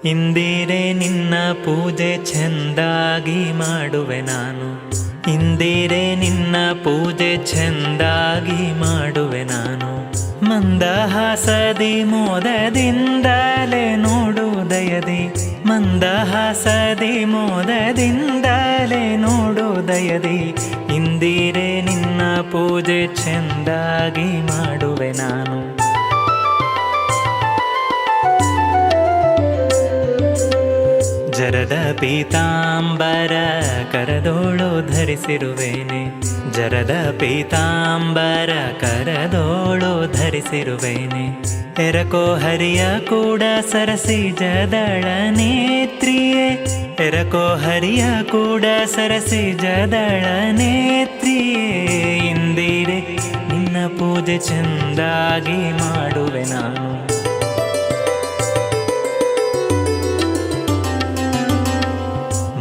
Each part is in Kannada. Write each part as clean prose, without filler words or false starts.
ಇಂದಿರೆ ನಿನ್ನ ಪೂಜೆ ಚೆಂದಾಗಿ ಮಾಡುವೆ ನಾನು. ಇಂದಿರೆ ನಿನ್ನ ಪೂಜೆ ಚೆಂದಾಗಿ ಮಾಡುವೆ ನಾನು. ಮಂದಹಾಸದಿ ಮೋದದಿಂದಲೇ ನೋಡುವುದಯದಿ, ಮಂದಹಾಸದಿ ಮೋದದಿಂದಲೇ ನೋಡುವುದಯದಿ. ಇಂದಿರೆ ನಿನ್ನ ಪೂಜೆ ಚೆಂದಾಗಿ ಮಾಡುವೆ ನಾನು. ಜರದ ಪೀತಾಂಬರ ಕರದೋಳು ಧರಿಸಿರುವೇನೆ, ಜರದ ಪೀತಾಂಬರ ಕರದೋಳು ಧರಿಸಿರುವೇನೆ. ಎರಕೋ ಹರಿಯ ಕೂಡ ಸರಸಿ ಜದಳ ನೇತ್ರಿಯೇ, ಎರಕೋ ಹರಿಯ ಕೂಡ ಸರಸಿ ಜದಳ ನೇತ್ರಿಯೇ. ಇಂದಿರೆ ನಿನ್ನ ಪೂಜೆ ಚೆಂದಾಗಿ ಮಾಡುವೆ ನಾನು.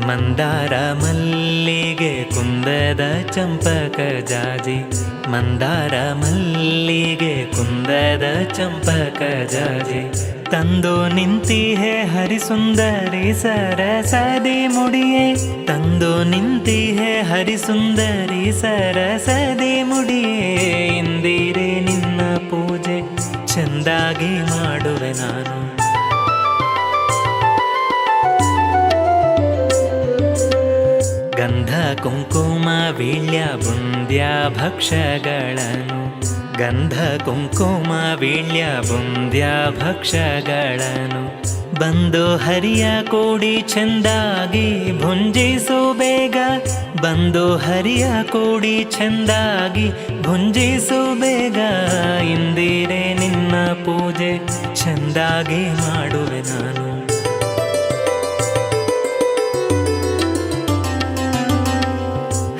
ಮಂದಾರ ಮಲ್ಲಿಗೆ ಕುಂದದ ಚಂಪಕ ಜಾಜಿ, ಮಂದಾರ ಮಲ್ಲಿಗೆ ಕುಂದದ ಚಂಪಕ ಜಾಜಿ. ತಂದು ನಿಂತಿಹೆ ಹರಿಸುಂದರಿ ಸರಸದಿ ಮುಡಿಯೇ, ತಂದು ನಿಂತಿಹೆ ಹರಿಸುಂದರಿ ಸರಸದಿ ಮುಡಿಯೇ. ಇಂದಿರೆ ನಿನ್ನ ಪೂಜೆ ಚೆಂದಾಗಿ ಮಾಡುವೆ ನಾನು. ಗಂಧ ಕುಂಕುಮ ವೀಳ್ಯ ಬುಂದ್ಯ ಭಕ್ಷಗಳನ್ನು, ಗಂಧ ಕುಂಕುಮ ವೀಳ್ಯ ಬುಂದ್ಯ ಭಕ್ಷಗಳನ್ನು. ಬಂದು ಹರಿಯ ಕೂಡಿ ಚೆಂದಾಗಿ ಭುಂಜಿಸು ಬೇಗ, ಬಂದು ಹರಿಯ ಕೂಡಿ ಚೆಂದಾಗಿ ಭುಂಜಿಸು ಬೇಗ. ಇಂದಿರೆ ನಿನ್ನ ಪೂಜೆ ಚೆಂದಾಗಿ ಮಾಡುವೆ ನಾನು.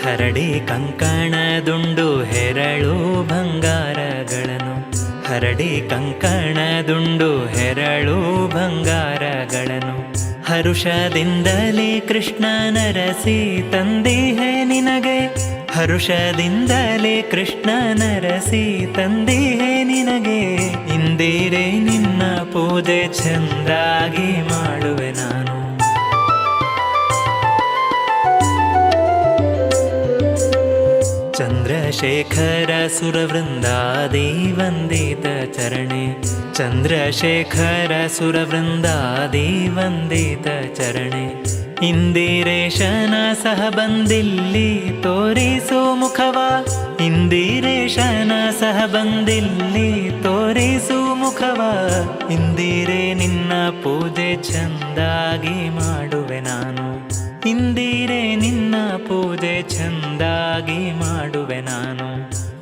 ಹರಡಿ ಕಂಕಣದುಂಡು ಹೆರಳು ಬಂಗಾರಗಳನ್ನು, ಹರಡಿ ಕಂಕಣದುಂಡು ಹೆರಳು ಬಂಗಾರಗಳನ್ನು. ಹರುಷದಿಂದಲೇ ಕೃಷ್ಣನರಸಿ ತಂದಿಹೆ ನಿನಗೆ, ಹರುಷದಿಂದಲೇ ಕೃಷ್ಣನರಸಿ ತಂದಿಹೆ ನಿನಗೆ. ಇಂದಿರೆ ನಿನ್ನ ಪೂಜೆ ಚೆಂದಾಗಿ ಮಾಡುವೆ ನಾನು. ಚಂದ್ರಶೇಖರ ಸುರವೃಂದಾದಿ ವಂದಿತ ಚರಣೆ, ಚಂದ್ರಶೇಖರ ಸುರವೃಂದಾದಿ ವಂದಿತ ಚರಣೆ. ಇಂದಿರೇಶನ ಸಹ ಬಂದಿಲ್ಲಿ ತೋರಿಸು ಮುಖವ, ಇಂದಿರೇಶನ ಸಹ ಬಂದಿಲ್ಲಿ ತೋರಿಸು ಮುಖವ. ಇಂದಿರೆ ನಿನ್ನ ಪೂಜೆ ಚೆಂದಾಗಿ ಮಾಡುವೆ ನಾನು. ಇಂದಿರೆ ನಿನ್ನ ಪೂಜೆ ಚೆಂದಾಗಿ ಮಾಡುವೆ ನಾನು.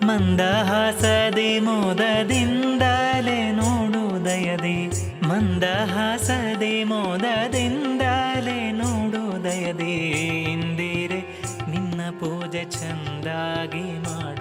ಮಂದಹಾಸದಿ ಮೋದದಿಂದಲೇ ನೋಡುವುದಯದಿ, ಮಂದಹಾಸದಿ ಮೋದದಿಂದಲೇ ನೋಡುವುದಯದಿ. ಇಂದಿರೆ ನಿನ್ನ ಪೂಜೆ ಚೆಂದಾಗಿ ಮಾಡು.